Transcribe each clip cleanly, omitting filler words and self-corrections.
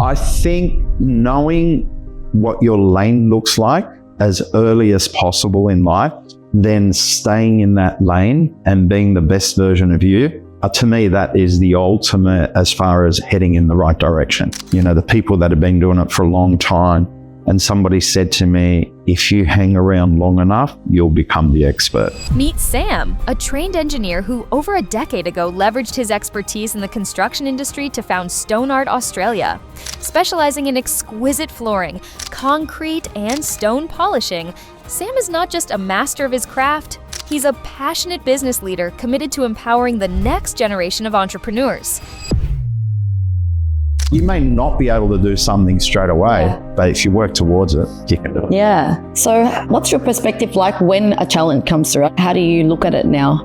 I think knowing what your lane looks like as early as possible in life, then staying in that lane and being the best version of you, to me, that is the ultimate as far as heading in the right direction. You know, the people that have been doing it for a long time, and somebody said to me, if you hang around long enough, you'll become the expert. Meet Sam, a trained engineer who over a decade ago leveraged his expertise in the construction industry to found Stoneart Australia. Specializing in exquisite flooring, concrete, and stone polishing, Sam is not just a master of his craft, he's a passionate business leader committed to empowering the next generation of entrepreneurs. You may not be able to do something straight away, but if you work towards it, you can do it. Yeah. So what's your perspective like when a challenge comes through? How do you look at it now?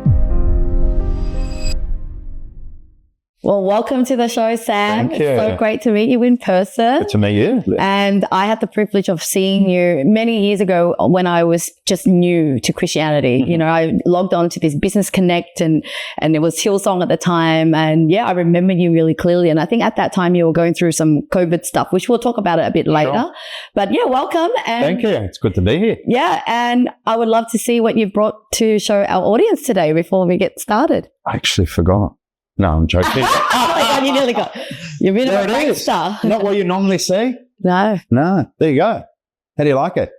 Well, welcome to the show, Sam. Thank you. It's so great to meet you in person. Good to meet you. And I had the privilege of seeing you many years ago when I was just new to Christianity. Mm-hmm. You know, I logged on to this Business Connect and it was Hillsong at the time. And yeah, I remember you really clearly. And I think at that time you were going through some COVID stuff, which we'll talk about it a bit later. Sure. But yeah, welcome. And Thank you. It's good to be here. yeah, and I would love to see what you've brought to show our audience today before we get started. I actually forgot. No, I'm joking. Oh my God, you nearly got. You're really a There it great is. star. Not what you normally see. No. No, there you go. How do you like it?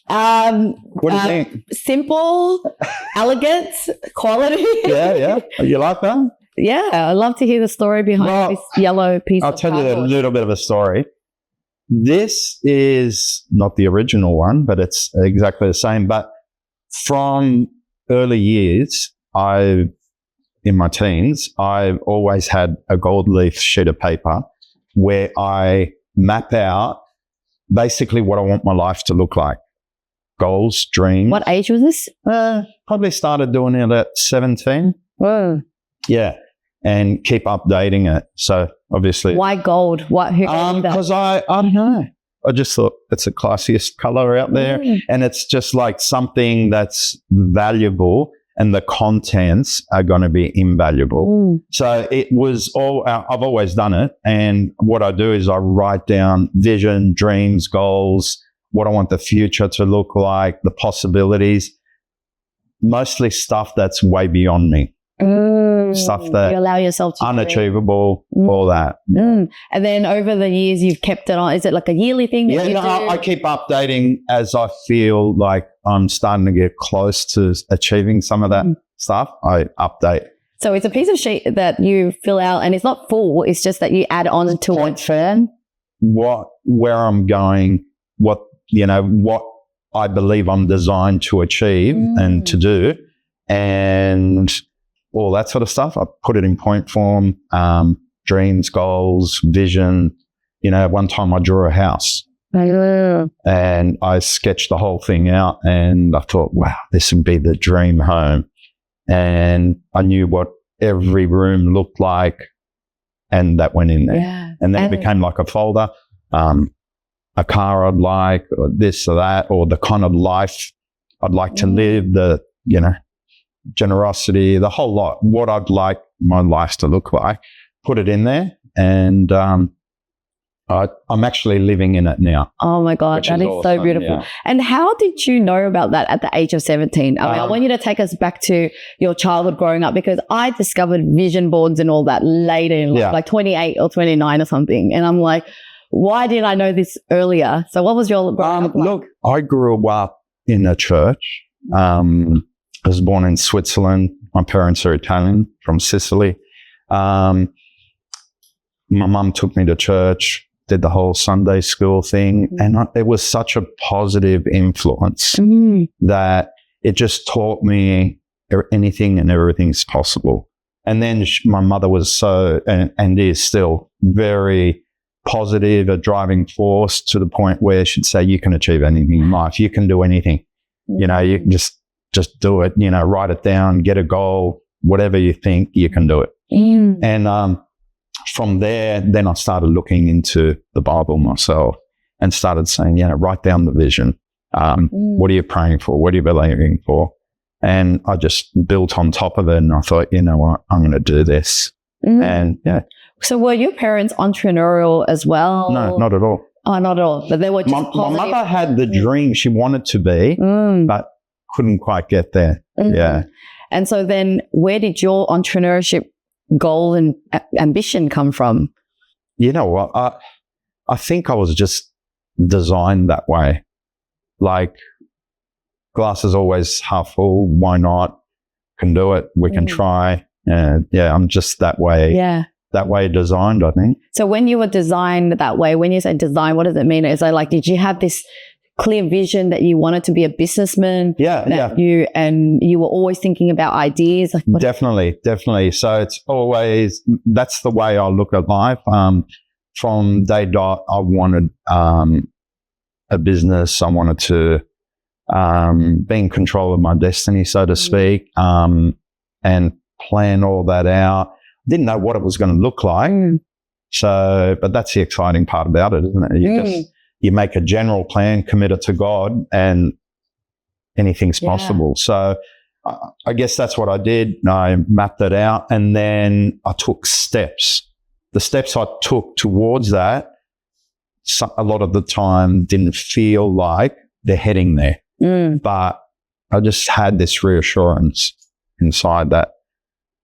What do you think? Simple, elegant, quality. Yeah. You like that? Yeah, I'd love to hear the story behind this yellow piece I'll of tell you a cardboard. little bit of a story. This is not the original one, but it's exactly the same. But from early years, in my teens, I've always had a gold leaf sheet of paper where I map out basically what I want my life to look like. Goals, dreams. What age was this? Probably started doing it at 17. Whoa. Yeah. And keep updating it. So obviously. Why gold? Who gave you that? Because I don't know. I just thought it's the classiest color out there. And it's just like something that's valuable and the contents are going to be invaluable. So it was all, I've always done it. And what I do is I write down vision, dreams, goals, what I want the future to look like, the possibilities, mostly stuff that's way beyond me. Stuff that you allow yourself to unachievable, all that. And then over the years, you've kept it on. Is it like a yearly thing? That you do? I keep updating as I feel like I'm starting to get close to achieving some of that stuff. I update. So it's a piece of sheet that you fill out, and it's not full. It's just that you add on to it. Where I'm going, what I believe I'm designed to achieve and to do, and all that sort of stuff. I put it in point form, dreams, goals, vision. You know, one time I drew a house and I sketched the whole thing out and I thought, wow, this would be the dream home. And I knew what every room looked like and that went in there. Yeah. And then it became like a folder, a car I'd like, or this or that, or the kind of life I'd like to live, generosity, the whole lot, what I'd like my life to look like, put it in there. And I'm actually living in it now. Oh my God, that is awesome, so beautiful. yeah. And how did you know about that at the age of 17? I mean, I want you to take us back to your childhood growing up, because I discovered vision boards and all that later in life, like 28 or 29 or something. And I'm like, why didn't I know this earlier? So what was your growing up like? Look, I grew up in a church. I was born in Switzerland. My parents are Italian, from Sicily. My mum took me to church, did the whole Sunday school thing. And it was such a positive influence that it just taught me anything and everything's possible. And then my mother was and is still very positive, a driving force, to the point where she'd say, you can achieve anything in life. You can do anything. You know, you can just do it, write it down, get a goal, whatever you think, you can do it. And from there, then I started looking into the Bible myself and started saying, write down the vision. What are you praying for? What are you believing for? And I just built on top of it and I thought, you know what, I'm going to do this. And So were your parents entrepreneurial as well? No, not at all. Oh, not at all. But they were just My positive. mother had the dream she wanted to be, but couldn't quite get there. Yeah. And so then where did your entrepreneurship goal and ambition come from? You know what? I think I was just designed that way. Like, glass is always half full. Why not? Can do it. We can try. And yeah, I'm just that way. Yeah. That way designed, I think. So when you were designed that way, when you say design, what does it mean? Is it like, did you have this clear vision that you wanted to be a businessman? Yeah. You were always thinking about ideas? Like Definitely. So it's always, that's the way I look at life. From day dot, I wanted a business. I wanted to be in control of my destiny, so to speak, and plan all that out. Didn't know what it was going to look like. So, but that's the exciting part about it, isn't it? You make a general plan, commit it to God, and anything's possible. So I guess that's what I did. I mapped it out, and then I took steps. The steps I took towards that, a lot of the time didn't feel like they're heading there. But I just had this reassurance inside that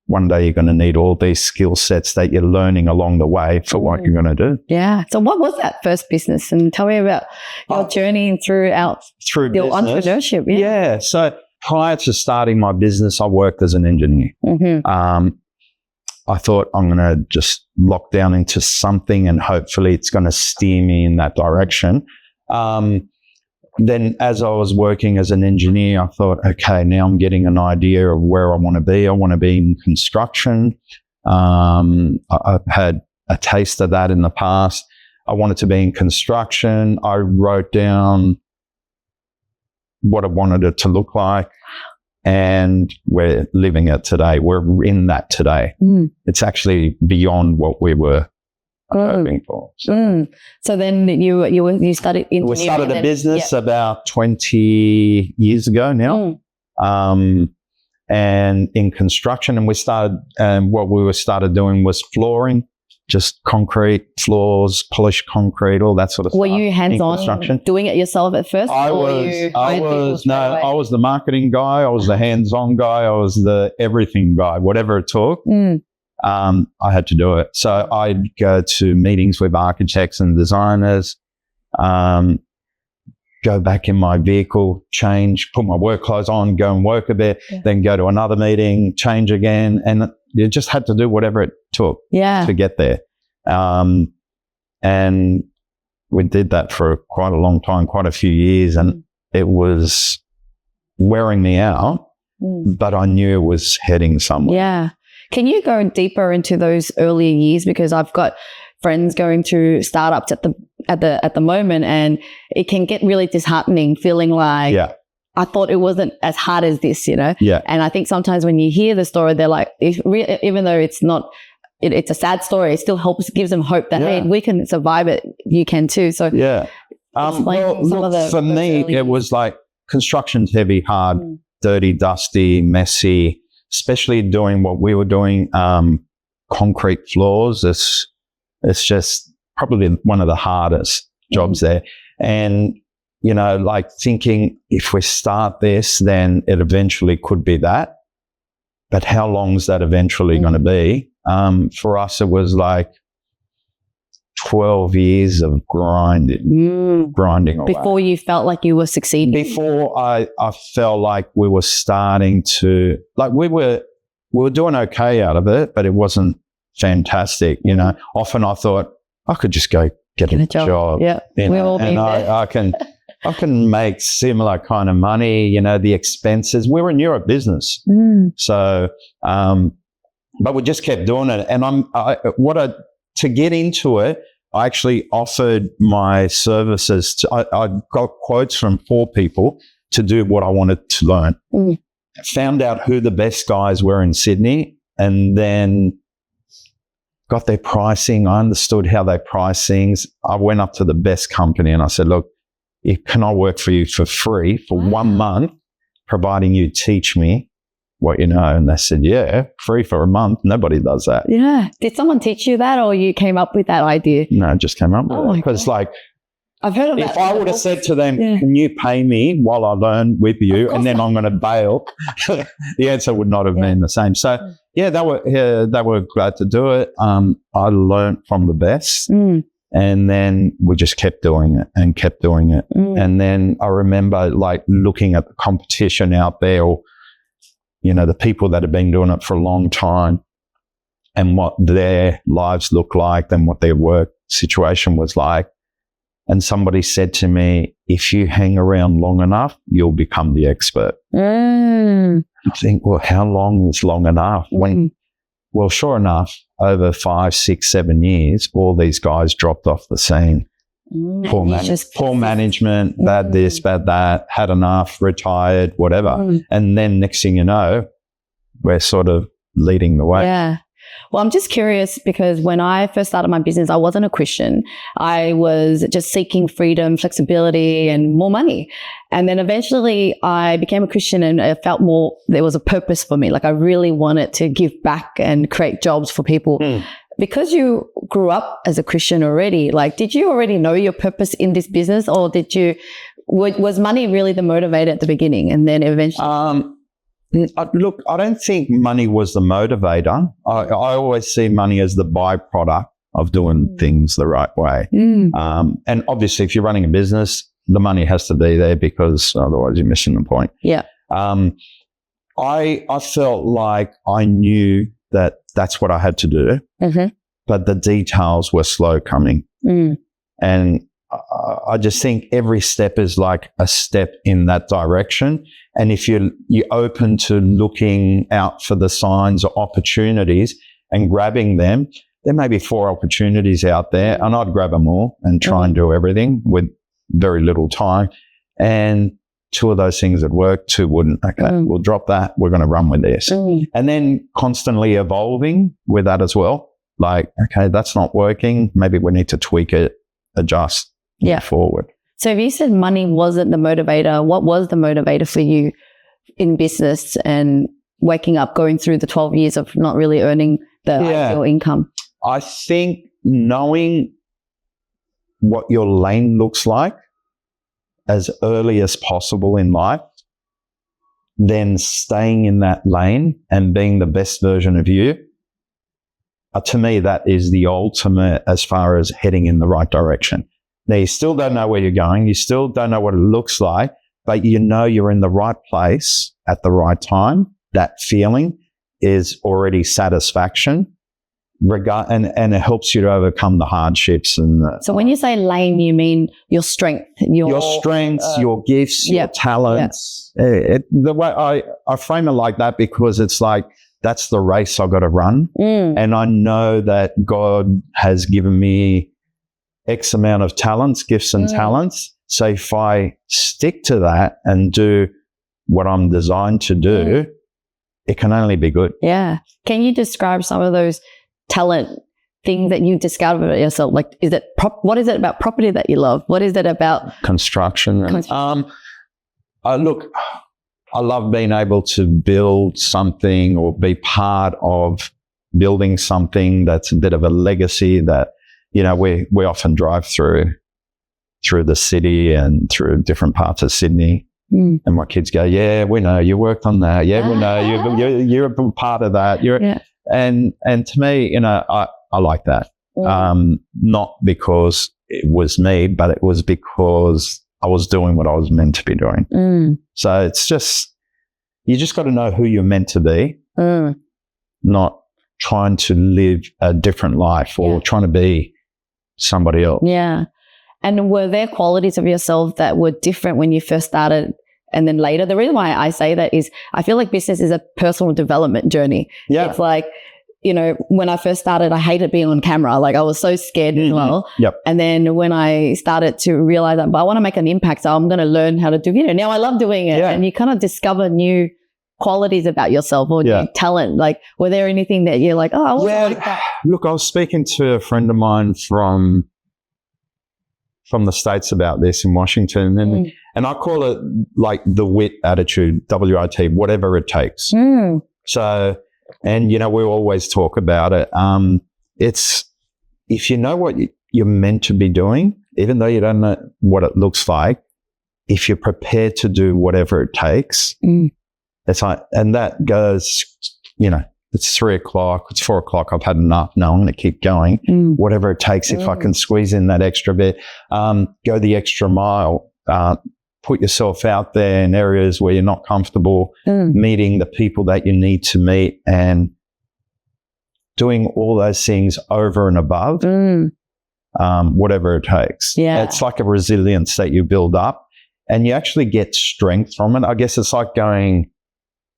one day you're going to need all these skill sets that you're learning along the way for what you're going to do. Yeah. So what was that first business? And tell me about your journey through your entrepreneurship. Yeah. So prior to starting my business, I worked as an engineer. I thought I'm going to just lock down into something and hopefully it's going to steer me in that direction. Then as I was working as an engineer, I thought, okay, now I'm getting an idea of where I want to be. I want to be in construction. I've had a taste of that in the past. I wanted to be in construction. I wrote down what I wanted it to look like. And we're living it today. We're in that today. It's actually beyond what we were hoping for. So then you started engineering. We started a business about 20 years ago now, and in construction. And we started, what we started doing was flooring, just concrete floors, polished concrete, all that sort of stuff. Were you hands-on doing it yourself at first? I was the marketing guy. I was the hands-on guy. I was the everything guy. Whatever it took, I had to do it. So I'd go to meetings with architects and designers, go back in my vehicle, change, put my work clothes on, go and work a bit, then go to another meeting, change again. And you just had to do whatever it took to get there. And we did that for quite a long time, quite a few years, and it was wearing me out, but I knew it was heading somewhere. Yeah. Can you go deeper into those earlier years? Because I've got friends going through startups at the moment, and it can get really disheartening, feeling like I thought it wasn't as hard as this, you know? Yeah. And I think sometimes when you hear the story, they're like, even though it's not, it's a sad story, it still gives them hope that, hey, we can survive it. You can too. So for me, it was like construction's heavy, hard, dirty, dusty, messy, especially doing what we were doing, concrete floors. It's just probably one of the hardest jobs there. And, you know, like thinking if we start this, then it eventually could be that. But how long is that eventually going to be? For us, it was like 12 years of grinding away. Before you felt like you were succeeding? Before I felt like we were starting to, like we were doing okay out of it, but it wasn't fantastic. You know, often I thought I could just go get a job. Yeah, we all and I can make similar kind of money, you know, the expenses. We were in Europe business. So, but we just kept doing it. And to get into it, I actually offered my services I got quotes from 4 people to do what I wanted to learn. Found out who the best guys were in Sydney, and then got their pricing. I understood how they price things. I went up to the best company and I said, look, can I work for you for free for 1 month, providing you teach me what you know. And they said, yeah, free for a month. Nobody does that. Yeah. Did someone teach you that, or you came up with that idea? No, I just came up with it. Because like, I've heard of that. If I would have said to them, can you pay me while I learn with you and then I'm going to bail, the answer would not have been the same. So, they were glad to do it. I learned from the best. And then we just kept doing it and kept doing it. And then I remember like looking at the competition out there, or, you know, the people that have been doing it for a long time and what their lives look like and what their work situation was like. And somebody said to me, if you hang around long enough, you'll become the expert. I think, well, how long is long enough? Well, sure enough, over 5, 6, 7 years, all these guys dropped off the scene. Poor management, bad this, bad that, had enough, retired, whatever. And then next thing you know, we're sort of leading the way. Yeah. Well, I'm just curious because when I first started my business, I wasn't a Christian. I was just seeking freedom, flexibility, and more money. And then eventually I became a Christian, and I felt more, there was a purpose for me. Like I really wanted to give back and create jobs for people. Because you grew up as a Christian already, like, did you already know your purpose in this business, or was money really the motivator at the beginning and then eventually? Look, I don't think money was the motivator. I always see money as the byproduct of doing things the right way. And obviously, if you're running a business, the money has to be there because otherwise you're missing the point. Yeah. I felt like I knew that that's what I had to do, but the details were slow coming. And I just think every step is like a step in that direction. And if you're open to looking out for the signs or opportunities and grabbing them, there may be 4 opportunities out there, and I'd grab them all and try and do everything with very little time. And 2 of those things would work, 2 wouldn't. Okay, we'll drop that. We're going to run with this. And then constantly evolving with that as well. Like, okay, that's not working. Maybe we need to tweak it, adjust. Forward. So if you said money wasn't the motivator, what was the motivator for you in business and waking up, going through the 12 years of not really earning the ideal income? I think knowing what your lane looks like as early as possible in life, then staying in that lane and being the best version of you, to me, that is the ultimate as far as heading in the right direction. Now, you still don't know where you're going. You still don't know what it looks like, but you know you're in the right place at the right time. That feeling is already satisfaction, and it helps you to overcome the hardships. So when you say lane, you mean your strength, your strengths, your gifts, your talents. The way I frame it like that, because it's like, that's the race I've got to run. And I know that God has given me X amount of talents, gifts and talents. So if I stick to that and do what I'm designed to do, it can only be good. Yeah. Can you describe some of those talent things that you discovered about yourself? Like, what is it about property that you love? What is it about construction? Look, I love being able to build something or be part of building something that's a bit of a legacy that, you know, we often drive through the city and through different parts of Sydney, and my kids go, "Yeah, we know you worked on that. Yeah, we know you're a part of that." And to me, you know, I like that. Not because it was me, but it was because I was doing what I was meant to be doing. So it's just, you just got to know who you're meant to be, not trying to live a different life or trying to be somebody else. Yeah. And were there qualities of yourself that were different when you first started and then later? The reason why I say that is I feel like business is a personal development journey. Yeah. It's like, you know, when I first started, I hated being on camera. Like I was so scared as well. Yep. And then when I started to realize that, but I want to make an impact, so I'm going to learn how to do video. Now I love doing it. Yeah. And you kind of discover new qualities about yourself or new talent. Like, were there anything that you're like, oh, I wasn't like that? Look, I was speaking to a friend of mine from from the States about this in Washington. And I call it like the WIT attitude, WIT, whatever it takes. So, and, you know, we always talk about it. It's, if you know what you're meant to be doing, even though you don't know what it looks like, if you're prepared to do whatever it takes, it's like, and that goes, you know, it's 3 o'clock, it's 4 o'clock, I've had enough. No, I'm going to keep going. Whatever it takes, if I can squeeze in that extra bit, go the extra mile, put yourself out there in areas where you're not comfortable, meeting the people that you need to meet, and doing all those things over and above, whatever it takes. Yeah. It's like a resilience that you build up, and you actually get strength from it. I guess it's like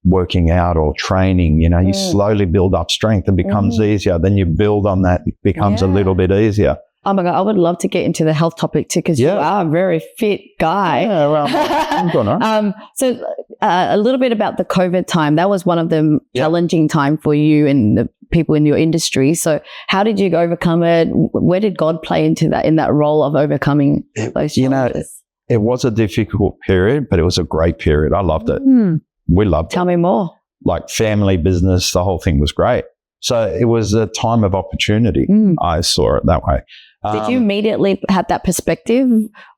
working out or training, you know, you slowly build up strength. It becomes easier. Then you build on that. It becomes a little bit easier. Oh my God, I would love to get into the health topic too, because you are a very fit guy. Yeah, well, I'm gonna. So a little bit about the COVID time. That was one of the challenging time for you and the people in your industry. So how did you overcome it? Where did God play into that, in that role of overcoming those challenges? You know, it was a difficult period, but it was a great period. I loved it. We loved it. Tell me more. Like family, business, the whole thing was great. So it was a time of opportunity. I saw it that way. Did you immediately have that perspective,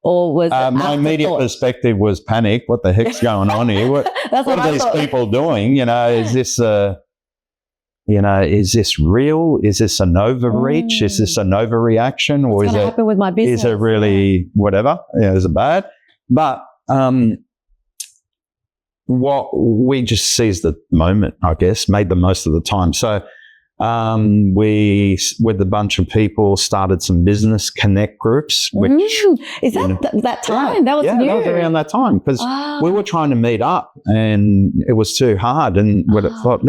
or was my immediate perspective was panic? What the heck's going on here? What are these people doing? You know, is this is this real? Is this an overreach? Is this an overreaction? Or is it happen with my business? Is it really whatever? Yeah, is it bad? But what we just seized the moment, I guess, made the most of the time. So we, with a bunch of people, started some business connect groups. Which is that time? That was new. That was around that time, because we were trying to meet up and it was too hard. And we thought,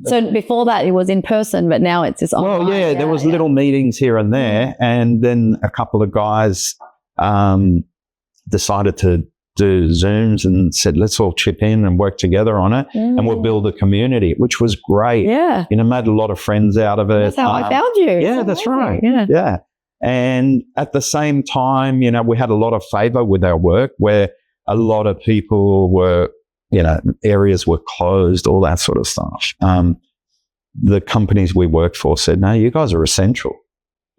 So before that, it was in person, but now it's just online. Well, there was little meetings here and there, and then a couple of guys decided to do Zooms and said, let's all chip in and work together on it, and we'll build a community, which was great. Yeah. You know, made a lot of friends out of it. That's how I found you. Yeah, that's right. Yeah. And at the same time, you know, we had a lot of favor with our work, where a lot of people were, you know, areas were closed, all that sort of stuff. The companies we worked for said, no, you guys are essential.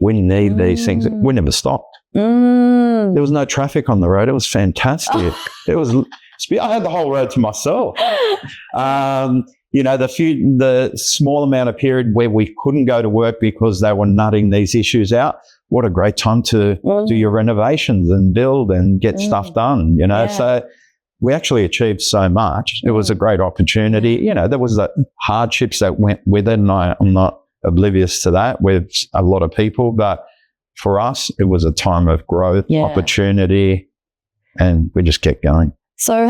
We need these things. We never stopped. There was no traffic on the road. It was fantastic. It was. I had the whole road to myself. You know, the small amount of period where we couldn't go to work because they were nutting these issues out. What a great time to do your renovations and build and get stuff done. You know, so we actually achieved so much. It was a great opportunity. You know, there was the hardships that went with it, and I'm not oblivious to that with a lot of people, but for us, it was a time of growth, opportunity, and we just kept going. So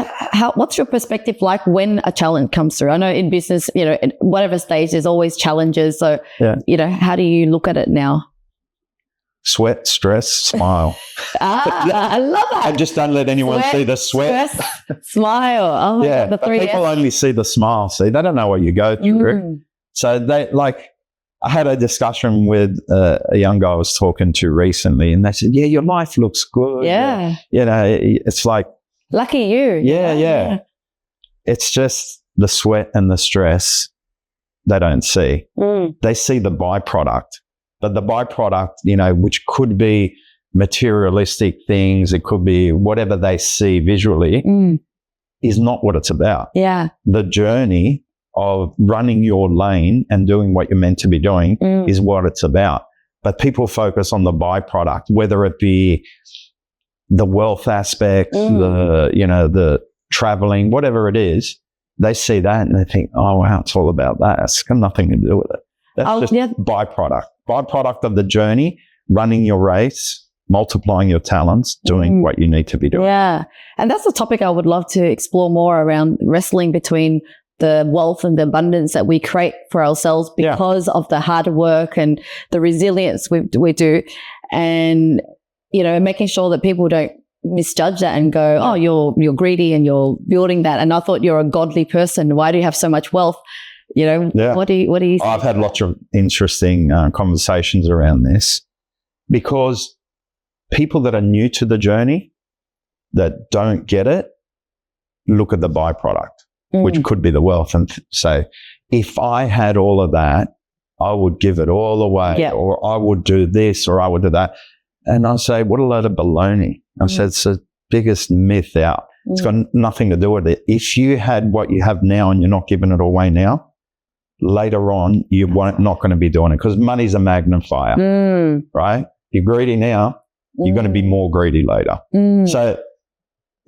what's your perspective like when a challenge comes through? I know in business, you know, at whatever stage, there's always challenges. So, you know, how do you look at it now? Sweat, stress, smile. I love that. And just don't let anyone see the sweat. Stress, smile. Oh, my God, the three people only see the smile. See, they don't know what you go through. So they I had a discussion with a young guy I was talking to recently, and they said, yeah, your life looks good. Yeah. You know, it's like. Lucky you. Yeah. It's just the sweat and the stress they don't see. They see the byproduct. But the byproduct, you know, which could be materialistic things, it could be whatever they see visually, is not what it's about. Yeah. The journey of running your lane and doing what you're meant to be doing is what it's about. But people focus on the byproduct, whether it be the wealth aspect, the traveling, whatever it is. They see that and they think, oh, wow, it's all about that. It's got nothing to do with it. That's just byproduct of the journey, running your race, multiplying your talents, doing what you need to be doing. Yeah. And that's a topic I would love to explore more around, wrestling between the wealth and the abundance that we create for ourselves because of the hard work and the resilience we do. And, you know, making sure that people don't misjudge that and go, oh, you're greedy and you're building that. And I thought you're a godly person. Why do you have so much wealth? You know, what do you think? I've had lots of interesting conversations around this, because people that are new to the journey that don't get it, look at the byproduct, which could be the wealth, and say, if I had all of that, I would give it all away, or I would do this, or I would do that. And I say, what a load of baloney. I said, it's the biggest myth out. It's got nothing to do with it. If you had what you have now and you're not giving it away now, later on, you're not going to be doing it, because money's a magnifier, right? You're greedy now, you're going to be more greedy later. So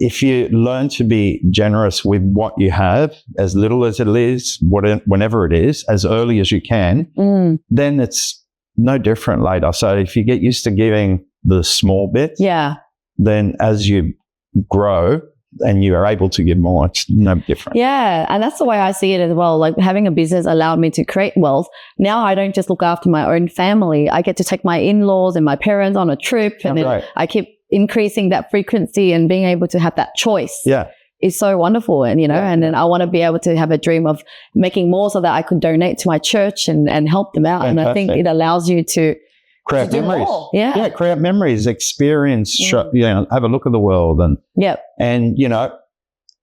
if you learn to be generous with what you have, as little as it is, whenever it is, as early as you can, then it's no different later. So if you get used to giving the small bits, then as you grow and you are able to give more, it's no different. Yeah, and that's the way I see it as well. Like, having a business allowed me to create wealth. Now I don't just look after my own family. I get to take my in-laws and my parents on a trip, and then I keep increasing that frequency, and being able to have that choice is so wonderful. And, and then I want to be able to have a dream of making more so that I could donate to my church and help them out. Fantastic. And I think it allows you to create memories. Yeah, create memories, experience, have a look at the world. And,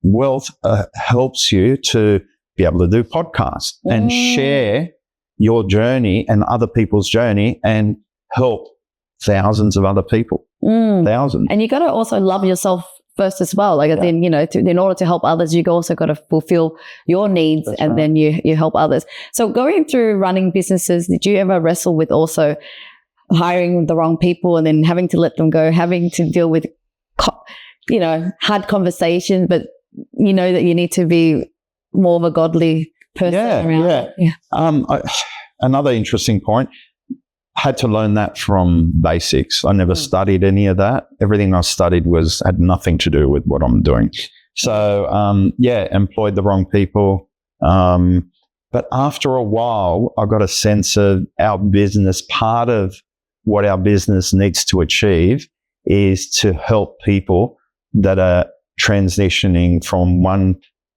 wealth helps you to be able to do podcasts and share your journey and other people's journey and help thousands of other people. Thousands. And you got to also love yourself first as well. Like, then, in order to help others, you also got to fulfill your needs. That's and then you help others. So going through running businesses, did you ever wrestle with also hiring the wrong people and then having to let them go, having to deal with, hard conversations, but you know that you need to be more of a godly person around? Another interesting point, had to learn that from basics. I never studied any of that. Everything I studied had nothing to do with what I'm doing. So, employed the wrong people. But after a while, I got a sense of our business. Part of what our business needs to achieve is to help people that are transitioning from one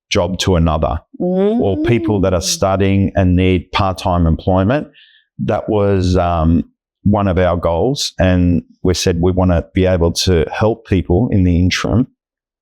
job to another, or people that are studying and need part-time employment. That was one of our goals, and we said we want to be able to help people in the interim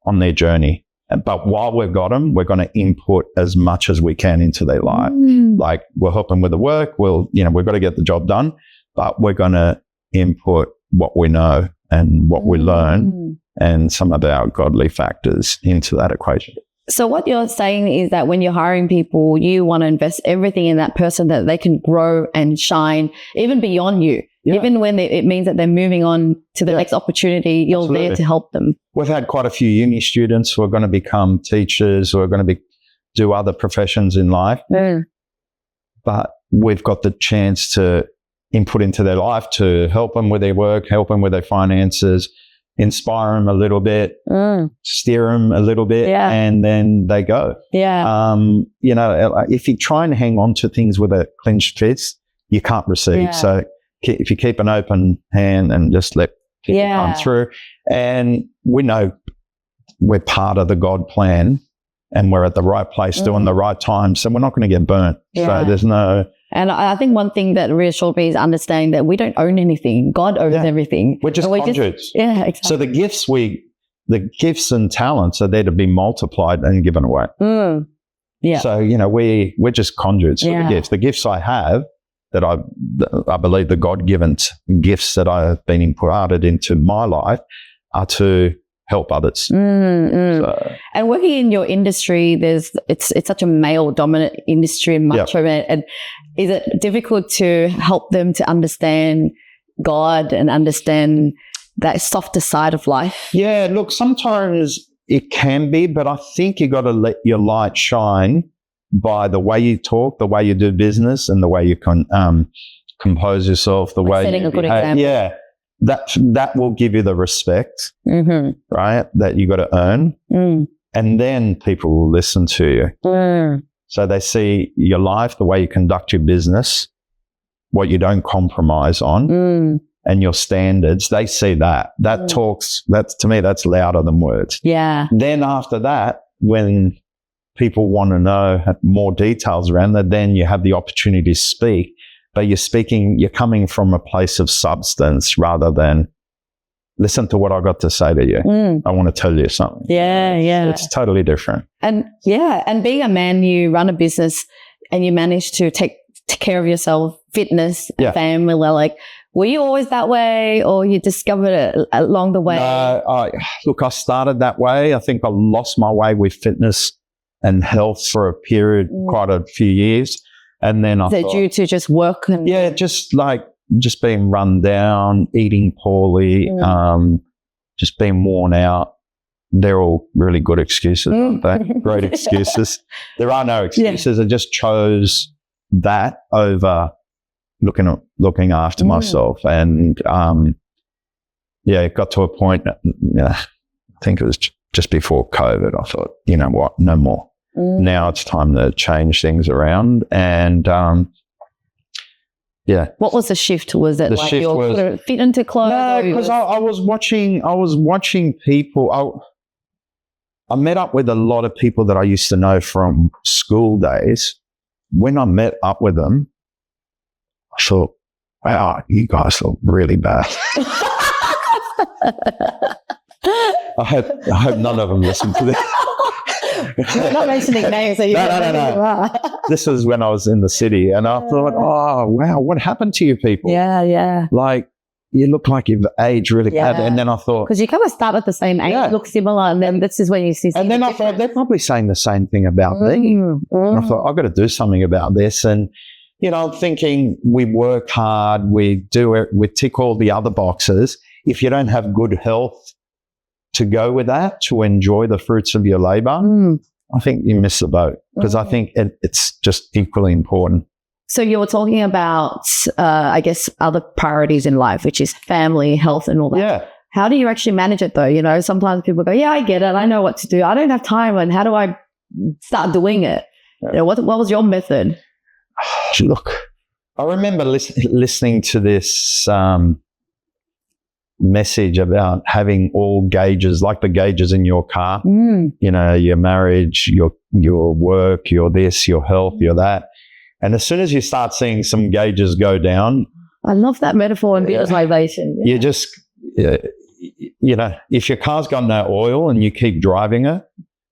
on their journey. But while we've got them, we're going to input as much as we can into their life. Like, we'll help them with the work. We've got to get the job done, but we're going to input what we know and what we learn and some of our godly factors into that equation. So what you're saying is that when you're hiring people, you want to invest everything in that person that they can grow and shine even beyond you. Even when it means that they're moving on to the next opportunity, you're there to help them. We've had quite a few uni students who are going to become teachers, who are going to do other professions in life. But we've got the chance to input into their life to help them with their work, help them with their finances, inspire them a little bit, steer them a little bit, and then they go. If you try and hang on to things with a clenched fist, you can't receive. So if you keep an open hand and just let people come through, and we know we're part of the God plan and we're at the right place doing the right time, so we're not going to get burnt. So there's no... And I think one thing that reassured me is understanding that we don't own anything. God owns everything. We're just conduits. Exactly. So the gifts and talents are there to be multiplied and given away. So, we're just conduits for the gifts. The gifts I have that I believe the God-given gifts that I have been imparted into my life are to help others. So. And working in your industry, it's such a male-dominant industry, much of it. And is it difficult to help them to understand God and understand that softer side of life? Yeah, look, sometimes it can be, but I think you got to let your light shine by the way you talk, the way you do business, and the way you can compose yourself, the way setting you a good example. Yeah. That will give you the respect, right, that you got to earn. And then people will listen to you. So they see your life, the way you conduct your business, what you don't compromise on, and your standards. They see that. To me, that's louder than words. Then after that, when people want to know more details around that, then you have the opportunity to speak. But you're coming from a place of substance rather than listen to what I got to say to you. I want to tell you something. Yeah, yeah. It's totally different. And being a man, you run a business and you manage to take care of yourself, fitness, family. Like, were you always that way, or you discovered it along the way? No, I started that way. I think I lost my way with fitness and health for a period, quite a few years. And then I thought, due to just work? Just being run down, eating poorly, just being worn out. They're all really good excuses, aren't they? Great excuses. There are no excuses. I just chose that over looking after myself. And, it got to a point, I think it was just before COVID, I thought, you know what, no more. Now it's time to change things around. And, what was the shift? Was it like you're fit into clothes? No, because I was watching people. I met up with a lot of people that I used to know from school days. When I met up with them, I thought, wow, you guys look really bad. I hope none of them listen to this. We're not mentioning names. So No. This was when I was in the city, and I thought, oh, wow, what happened to you people? Yeah. Like, you look like you've aged really bad. And then I thought, because you kind of start at the same age, look similar, and then this is when you see. And then I thought, they're probably saying the same thing about me. And I thought, I've got to do something about this. And, you know, I'm thinking we work hard, we do it, we tick all the other boxes. If you don't have good health to go with that, to enjoy the fruits of your labor, I think you miss the boat, because I think it's just equally important. So you were talking about, I guess, other priorities in life, which is family, health, and all that. Yeah. How do you actually manage it, though? You know, sometimes people go, yeah, I get it. I know what to do. I don't have time. And how do I start doing it? You know, what was your method? Look, I remember listening to this message about having all gauges, like the gauges in your car, you know, your marriage, your work, your this, your health, your that. And as soon as you start seeing some gauges go down. I love that metaphor and visualization. Yeah. You just, you know, if your car's got no oil and you keep driving it,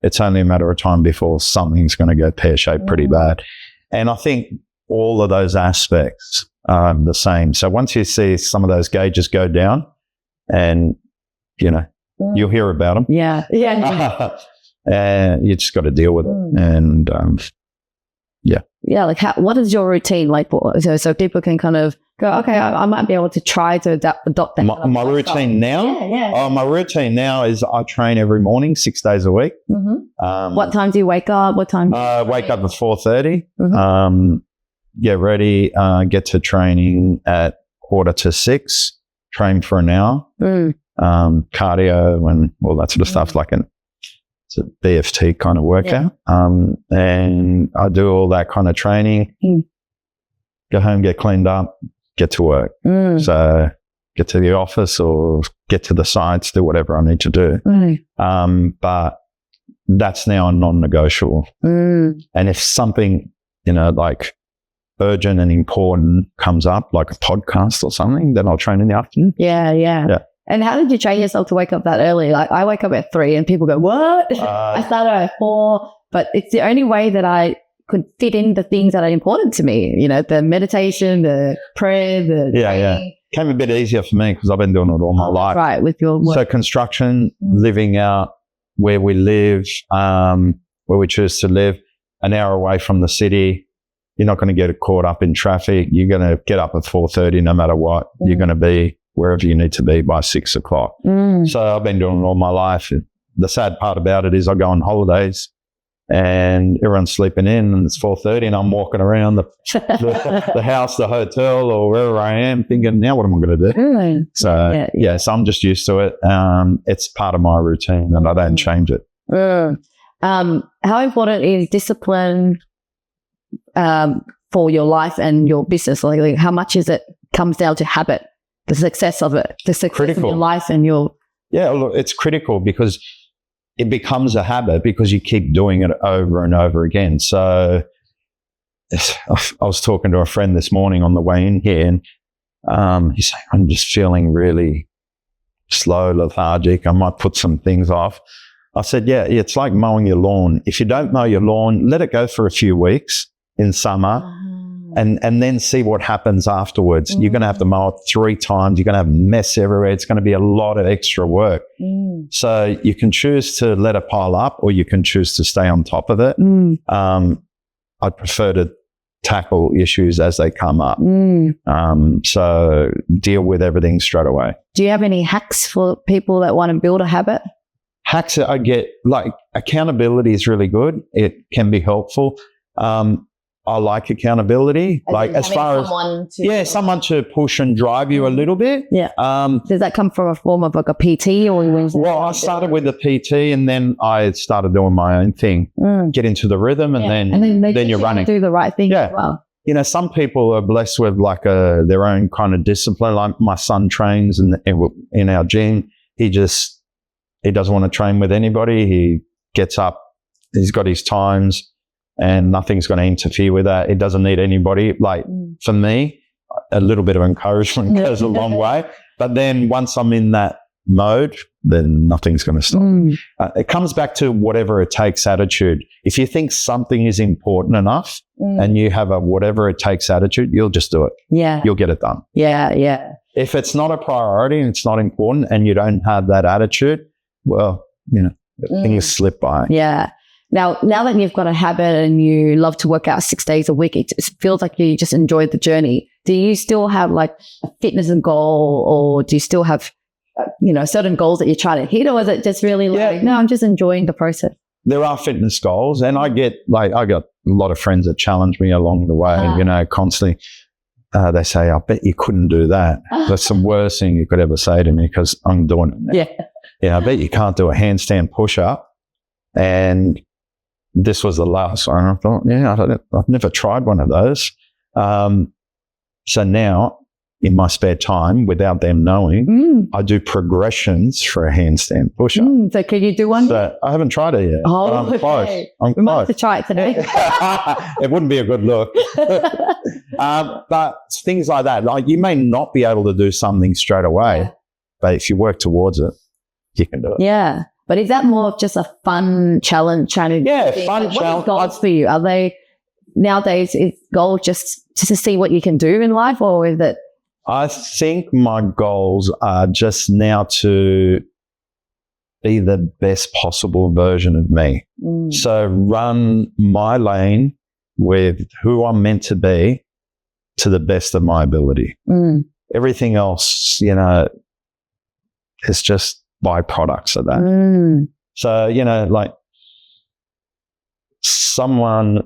it's only a matter of time before something's going to go pear-shaped pretty bad. And I think all of those aspects are the same. So once you see some of those gauges go down, and, you know, you'll hear about them. Yeah. And you just got to deal with it. And, yeah, like what is your routine like? So people can kind of go, okay, I might be able to try to adopt that. My routine now? Yeah. My routine now is I train every morning, 6 days a week. What time do you wake up? What time? Wake up at 4:30. Get ready, get to training at 5:45. Train for an hour. Cardio and all that sort of stuff, like it's a BFT kind of workout. And I do all that kind of training, go home, get cleaned up, get to work. So get to the office or get to the sites, do whatever I need to do. But that's now a non-negotiable. And if something, you know, like urgent and important comes up, like a podcast or something, then I'll train in the afternoon. Yeah. And how did you train yourself to wake up that early? Like, I wake up at 3 and people go, what? I started at 4, but it's the only way that I could fit in the things that are important to me. You know, the meditation, the prayer, the Came a bit easier for me because I've been doing it all my life. Right, with your work. So construction, living out where we live, where we choose to live, an hour away from the city. You're not going to get caught up in traffic. You're going to get up at 4:30 no matter what. You're going to be wherever you need to be by 6 o'clock. So I've been doing it all my life. The sad part about it is I go on holidays and everyone's sleeping in and it's 4:30 and I'm walking around the house, the hotel or wherever I am thinking, now what am I going to do? So, so I'm just used to it. It's part of my routine and I don't change it. How important is discipline for your life and your business? Like how much is it comes down to habit, the success of it, the success of your life and your... Yeah, look, it's critical because it becomes a habit because you keep doing it over and over again. So I was talking to a friend this morning on the way in here and he's saying, I'm just feeling really slow, lethargic. I might put some things off. I said, yeah, it's like mowing your lawn. If you don't mow your lawn, let it go for a few weeks in summer and then see what happens afterwards. You're going to have to mow it 3 times. You're going to have mess everywhere. It's going to be a lot of extra work. So you can choose to let it pile up or you can choose to stay on top of it. I'd prefer to tackle issues as they come up. So deal with everything straight away. Do you have any hacks for people that want to build a habit? Hacks that I get, like accountability is really good. It can be helpful. I like accountability. As far as someone to push and drive you a little bit. Yeah. Does that come from a form of like a PT or? Well, I started with the PT and then I started doing my own thing. Get into the rhythm and then you're running. Do the right thing as well. You know, some people are blessed with like their own kind of discipline. Like my son trains in our gym. He doesn't want to train with anybody. He gets up. He's got his times. And nothing's going to interfere with that. It doesn't need anybody. Like for me, a little bit of encouragement goes a long way. But then once I'm in that mode, then nothing's going to stop. It comes back to whatever it takes attitude. If you think something is important enough and you have a whatever it takes attitude, you'll just do it. Yeah. You'll get it done. Yeah, yeah. If it's not a priority and it's not important and you don't have that attitude, well, you know, things slip by. Yeah. Now that you've got a habit and you love to work out 6 days a week, it feels like you just enjoyed the journey. Do you still have like a fitness goal or do you still have, certain goals that you're trying to hit, or is it just really like, no, I'm just enjoying the process? There are fitness goals and I got a lot of friends that challenge me along the way, constantly. They say, I bet you couldn't do that. That's the worst thing you could ever say to me because I'm doing it now. Yeah, I bet you can't do a handstand push-up. And this was the last one. I thought, I've never tried one of those. So now, in my spare time, without them knowing, I do progressions for a handstand push-up. So can you do one? So I haven't tried it yet. Oh, but I'm close. We might have to try it today. It wouldn't be a good look. But things like that, like you may not be able to do something straight away, but if you work towards it, you can do it. Yeah. But is that more of just a fun challenge? Fun challenge. What are goals for you? Are they nowadays? Is goal just to see what you can do in life, or is it? I think my goals are just now to be the best possible version of me. So run my lane with who I'm meant to be to the best of my ability. Everything else, is just byproducts of that. So, like someone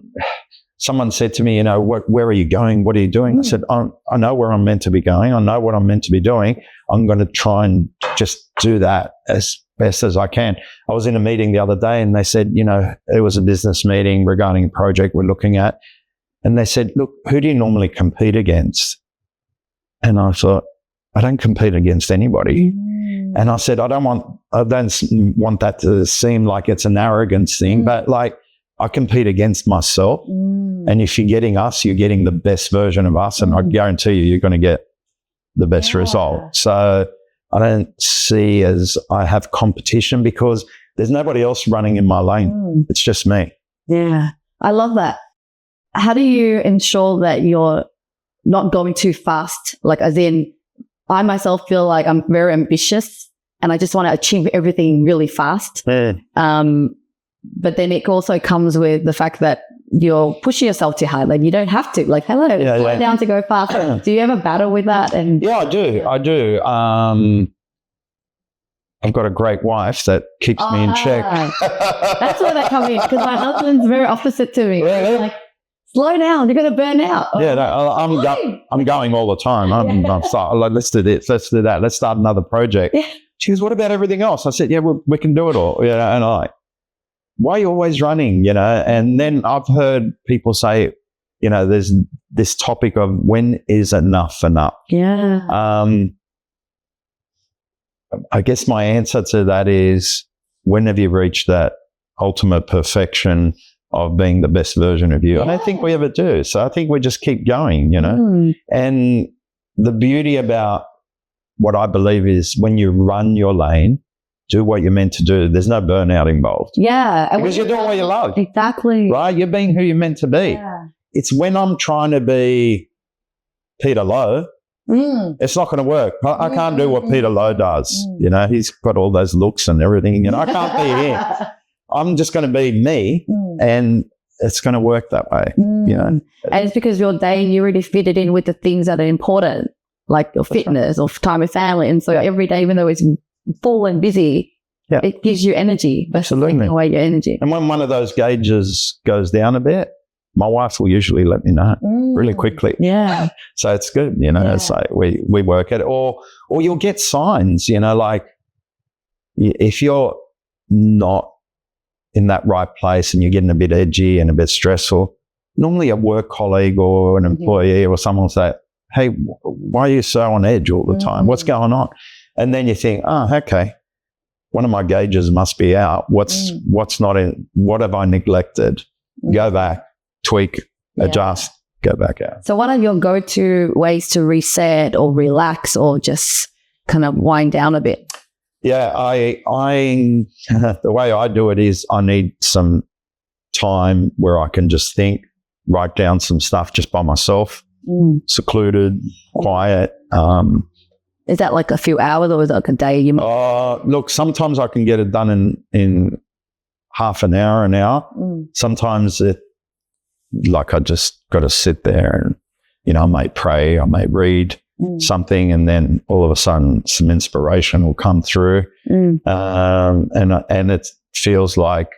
said to me, where are you going? What are you doing? I said, I know where I'm meant to be going. I know what I'm meant to be doing. I'm going to try and just do that as best as I can. I was in a meeting the other day and they said, it was a business meeting regarding a project we're looking at. And they said, look, who do you normally compete against? And I thought, I don't compete against anybody. And I said, I don't want that to seem like it's an arrogance thing, but like I compete against myself. And if you're getting us, you're getting the best version of us. And I guarantee you're going to get the best result. So I don't see as I have competition because there's nobody else running in my lane. It's just me. Yeah. I love that. How do you ensure that you're not going too fast? Like as in, I myself feel like I'm very ambitious and I just want to achieve everything really fast. But then it also comes with the fact that you're pushing yourself too hard. Like you don't have to. Like, hello, slow down to go fast. Do you ever battle with that? And yeah, I do. I've got a great wife that keeps me in check. That's where that comes in because my husband's very opposite to me. Really? Like, slow down, you're going to burn out. Yeah, I'm going all the time. I'm like, let's do this, let's do that, let's start another project. Yeah. She goes, what about everything else? I said, yeah, we can do it all. And I'm like, why are you always running? And then I've heard people say, there's this topic of when is enough? Yeah. I guess my answer to that is when have you reached that ultimate perfection of being the best version of you? I don't think we ever do. So I think we just keep going, And the beauty about what I believe is when you run your lane, do what you're meant to do. There's no burnout involved. Yeah. Because you're doing what you love. Exactly. Right? You're being who you're meant to be. Yeah. It's when I'm trying to be Peter Lowe, it's not going to work. I can't do what Peter Lowe does. You know, he's got all those looks and everything. You know, I can't be him. I'm just going to be me, and it's going to work that way. You know, and it's because your day, you really fit it in with the things that are important, like your fitness or time with family. And so every day, even though it's full and busy, it gives you energy. Absolutely. Taking away your energy. And when one of those gauges goes down a bit, my wife will usually let me know really quickly. Yeah. So it's good, you know. It's like we work at it. Or you'll get signs, you know, like if you're not in that right place and you're getting a bit edgy and a bit stressful, normally a work colleague or an employee or someone will say, hey, why are you so on edge all the time? What's going on? And then you think, oh, okay, one of my gauges must be out. What's not in? What have I neglected? Go back, tweak, adjust, go back out. So what are your go-to ways to reset or relax or just kind of wind down a bit? Yeah, I the way I do it is I need some time where I can just think, write down some stuff just by myself, secluded, quiet. Is that like a few hours or is it like a day? Look, sometimes I can get it done in half an hour. Sometimes I just got to sit there and, you know, I may pray, I may read something, and then all of a sudden some inspiration will come through. And it feels like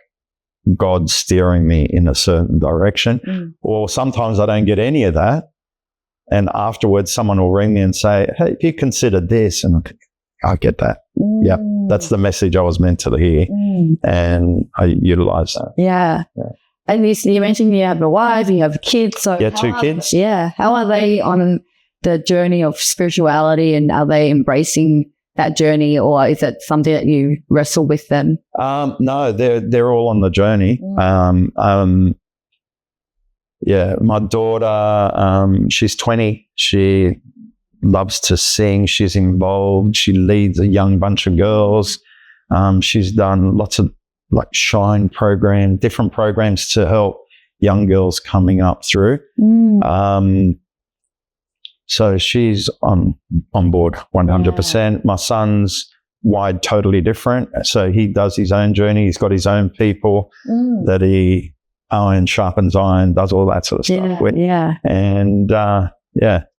God's steering me in a certain direction. Or sometimes I don't get any of that. And afterwards someone will ring me and say, hey, if you consider this, and I get that. Yeah, that's the message I was meant to hear. And I utilize that. Yeah. And you mentioned you have a wife, you have kids. So 2 kids. Yeah. How are they on the journey of spirituality, and are they embracing that journey, or is it something that you wrestle with them? No, they're all on the journey. My daughter, she's 20. She loves to sing. She's involved. She leads a young bunch of girls. She's done lots of like Shine program, different programs to help young girls coming up through. So she's on board 100%. My son's wired totally different. So he does his own journey. He's got his own people that he iron sharpens iron, does all that sort of stuff with. Yeah. And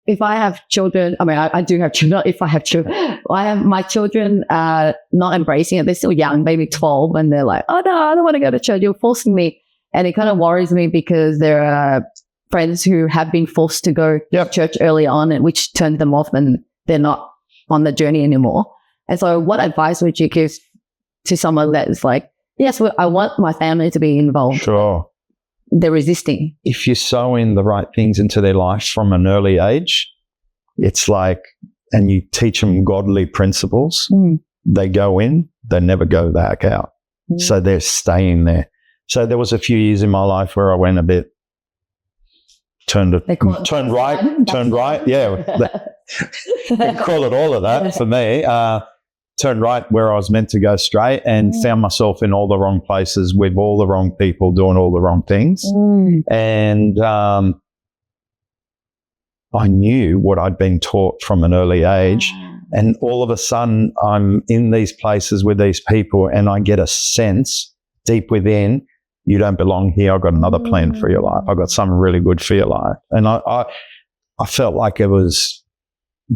if I have children, I mean, I do have children. If I have children, I have my children not embracing it. They're still young, maybe 12, and they're like, oh no, I don't want to go to church. You're forcing me. And it kind of worries me because there are friends who have been forced to go to church early on, and which turned them off, and they're not on the journey anymore. And so what advice would you give to someone that is like, yes, I want my family to be involved. Sure. They're resisting. If you sow in the right things into their life from an early age, it's like, and you teach them godly principles, they go in, they never go back out. So they're staying there. So there was a few years in my life where I went a bit, turned right. Yeah. They call it all of that for me. Turned right where I was meant to go straight, and found myself in all the wrong places with all the wrong people doing all the wrong things. And I knew what I'd been taught from an early age. And all of a sudden I'm in these places with these people, and I get a sense deep within, you don't belong here. I've got another plan for your life. I've got something really good for your life. And I felt like it was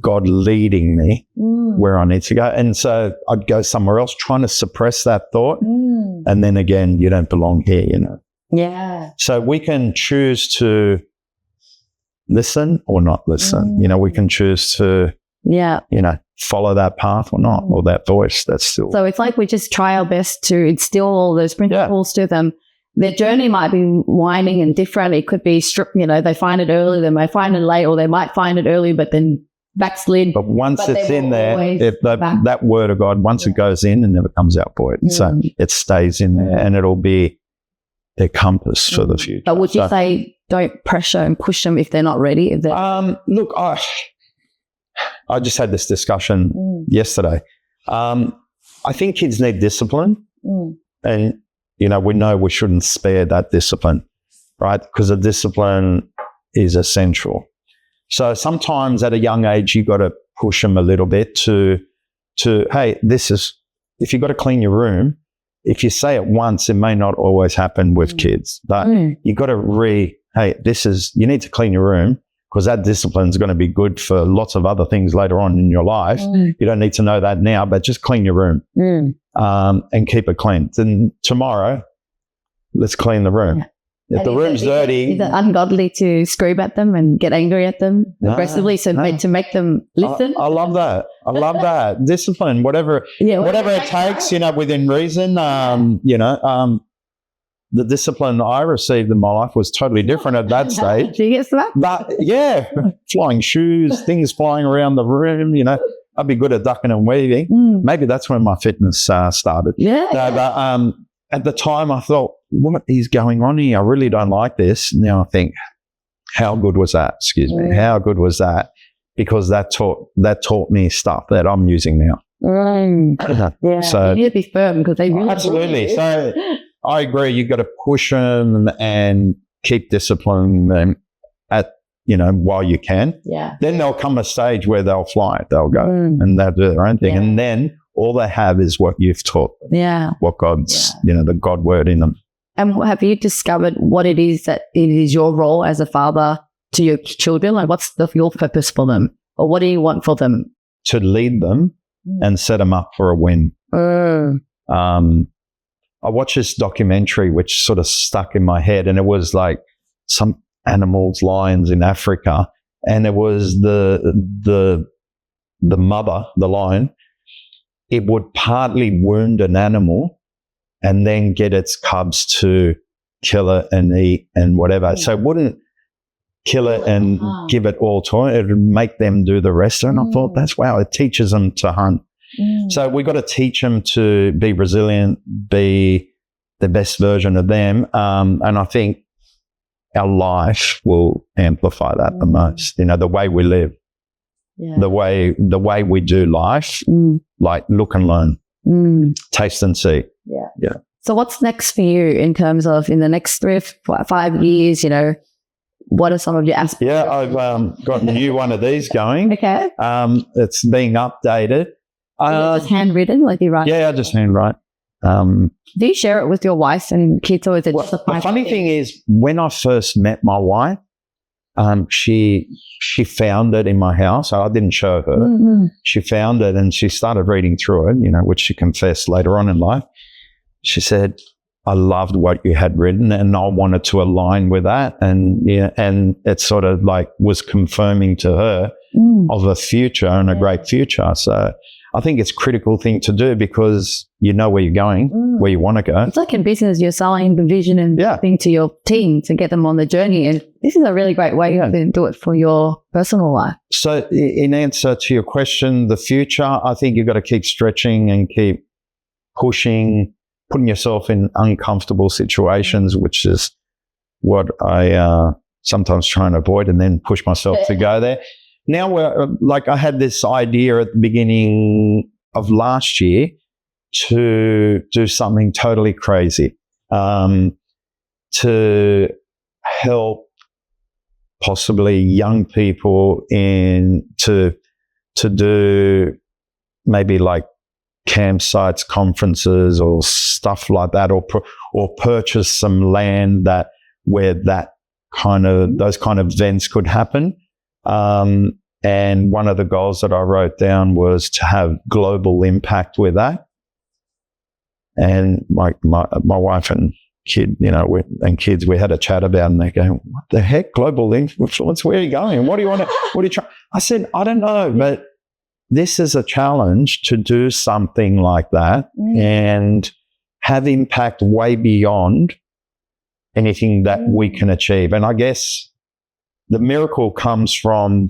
God leading me where I need to go. And so I'd go somewhere else trying to suppress that thought. And then again, you don't belong here, you know. Yeah. So we can choose to listen or not listen. You know, we can choose to, you know, follow that path or not, or that voice that's still. So it's like we just try our best to instill all those principles to them. Their journey might be winding and different. It could be, you know, they find it early, they might find it late, or they might find it early, but then backslid. But once it's in there, that word of God, once it goes in, it never comes out void. So it stays in there, and it'll be their compass for the future. But would you say don't pressure and push them if they're not ready? Look, I just had this discussion yesterday. I think kids need discipline, and we know we shouldn't spare that discipline, right? Because the discipline is essential. So sometimes at a young age, you got to push them a little bit to hey, if you've got to clean your room. If you say it once, it may not always happen with kids, but you got to hey, you need to clean your room, because that discipline is going to be good for lots of other things later on in your life. You don't need to know that now, but just clean your room and keep it clean. Then tomorrow, let's clean the room. If the room's dirty. Is it ungodly to scream at them and get angry at them aggressively to make them listen? I love that. I love that. Discipline, whatever it takes, within reason. The discipline I received in my life was totally different at that stage. Do you get that? But yeah, flying shoes, things flying around the room, I'd be good at ducking and weaving. Maybe that's when my fitness started. Yeah. But at the time I thought, what is going on here? I really don't like this. Now I think, how good was that? Excuse me. How good was that? Because that taught me stuff that I'm using now. Yeah. So you need to be firm, because they really absolutely. So I agree. You've got to push them and keep disciplining them while you can. Yeah. Then there'll come a stage where they'll fly. They'll go and they'll do their own thing. And then all they have is what you've taught them. Yeah. What God's, the God word in them. And have you discovered what it is that it is your role as a father to your children? Like, what's your purpose for them? Or what do you want for them? To lead them and set them up for a win. I watched this documentary which sort of stuck in my head, and it was like some animals, lions in Africa, and it was the mother, the lion. It would partly wound an animal and then get its cubs to kill it and eat and whatever. So it wouldn't kill it and give it all to it. It would make them do the rest. And I thought, it teaches them to hunt. So we got to teach them to be resilient, be the best version of them. And I think our life will amplify that the most. The way we live, the way we do life, like look and learn, taste and see. Yeah. So what's next for you in terms of in the next 3 or 5 years? What are some of your aspirations? Yeah, I've got a new one of these going. Okay. It's being updated. Just handwritten, like you write? Yeah, I just handwrite. Do you share it with your wife and kids, or is it just a the funny thing is, when I first met my wife, she found it in my house. I didn't show her. She found it and she started reading through it, which she confessed later on in life. She said, I loved what you had written and I wanted to align with that. And it sort of like was confirming to her of a future and a great future. So I think it's a critical thing to do, because you know where you're going, where you want to go. It's like in business, you're selling the vision and thing to your team to get them on the journey. And this is a really great way to do it for your personal life. So in answer to your question, the future, I think you've got to keep stretching and keep pushing, putting yourself in uncomfortable situations, which is what I sometimes try and avoid, and then push myself to go there. Now, I had this idea at the beginning of last year to do something totally crazy, to help possibly young people to do maybe like campsites, conferences or stuff like that, or purchase some land where those kind of events could happen. And one of the goals that I wrote down was to have global impact with that. And my wife and kid, kids, we had a chat about it, and they go, what the heck, global influence? Where are you going? What do you try? I said, I don't know, but this is a challenge to do something like that and have impact way beyond anything that we can achieve. And I guess the miracle comes from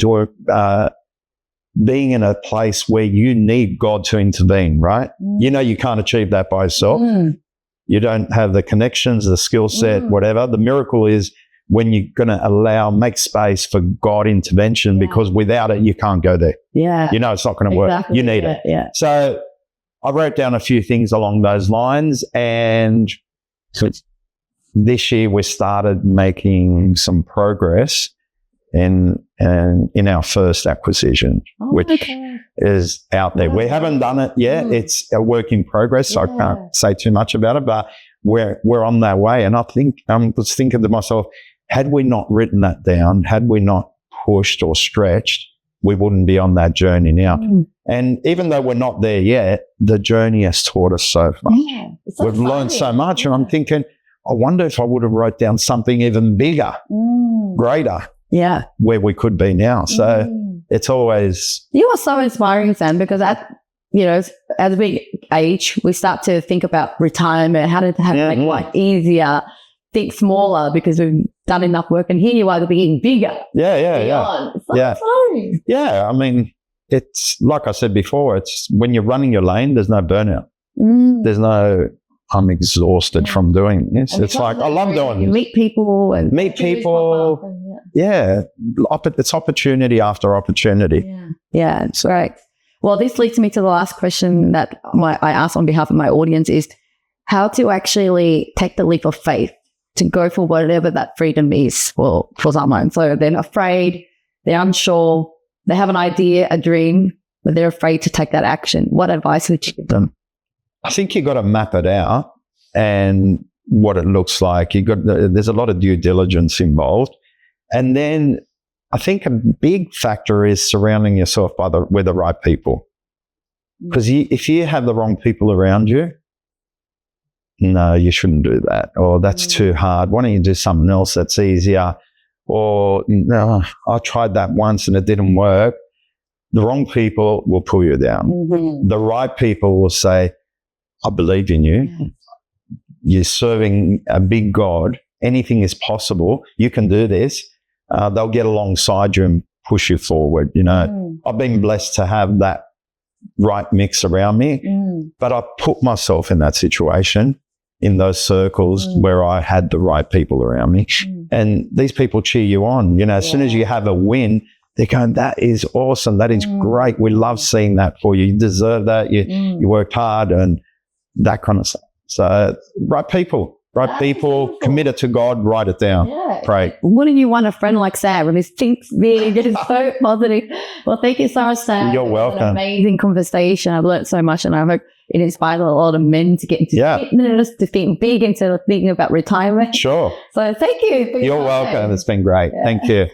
being in a place where you need God to intervene, right? You can't achieve that by yourself. You don't have the connections, the skill set, whatever. The miracle is when you're going to make space for God intervention, because without it, you can't go there. Yeah. You know, it's not going to work. You need it. Yeah. So I wrote down a few things along those lines, and this year we started making some progress in our first acquisition, which is out there. We haven't done it yet. It's a work in progress, so I can't say too much about it, but we're on that way. And I think I was thinking to myself, had we not written that down, had we not pushed or stretched, we wouldn't be on that journey now. And even though we're not there yet, the journey has taught us so much. We've learned so much, and I'm thinking, I wonder if I would have wrote down something even bigger, greater, where we could be now. So it's always... You are so inspiring, Sam, because as we age, we start to think about retirement, how to make life easier, think smaller, because we've done enough work. And here you are being bigger. Yeah. It's so exciting. Yeah, I mean, it's like I said before, it's when you're running your lane, there's no burnout. There's no... I'm exhausted from doing this. It's like, I love doing this. You meet people. It's opportunity after opportunity. Yeah, it's great. Well, this leads me to the last question that I ask on behalf of my audience is how to actually take the leap of faith to go for whatever that freedom is for someone. So they're afraid, they're unsure, they have an idea, a dream, but they're afraid to take that action. What advice would you give them? I think you got to map it out and what it looks like. There's a lot of due diligence involved. And then I think a big factor is surrounding yourself with the right people. Because if you have the wrong people around you, no, you shouldn't do that. Or that's too hard. Why don't you do something else that's easier? Or, no, I tried that once and it didn't work. The wrong people will pull you down. The right people will say, I believe in you. You're serving a big God. Anything is possible. You can do this. They'll get alongside you and push you forward. You know, I've been blessed to have that right mix around me, but I put myself in that situation, in those circles where I had the right people around me. And these people cheer you on. You know, as soon as you have a win, they're going, that is awesome. That is great. We love seeing that for you. You deserve that. You worked hard and that kind of stuff. So right people, committed to God, write it down. Pray. Wouldn't you want a friend like Sam? And this thinks big, it is so positive. Well, thank you so much, Sam. You're welcome. It was an amazing conversation. I've learned so much, and I hope it inspires a lot of men to get into fitness, to think big instead of thinking about retirement. Sure. So thank you. You're welcome. It's been great. Thank you.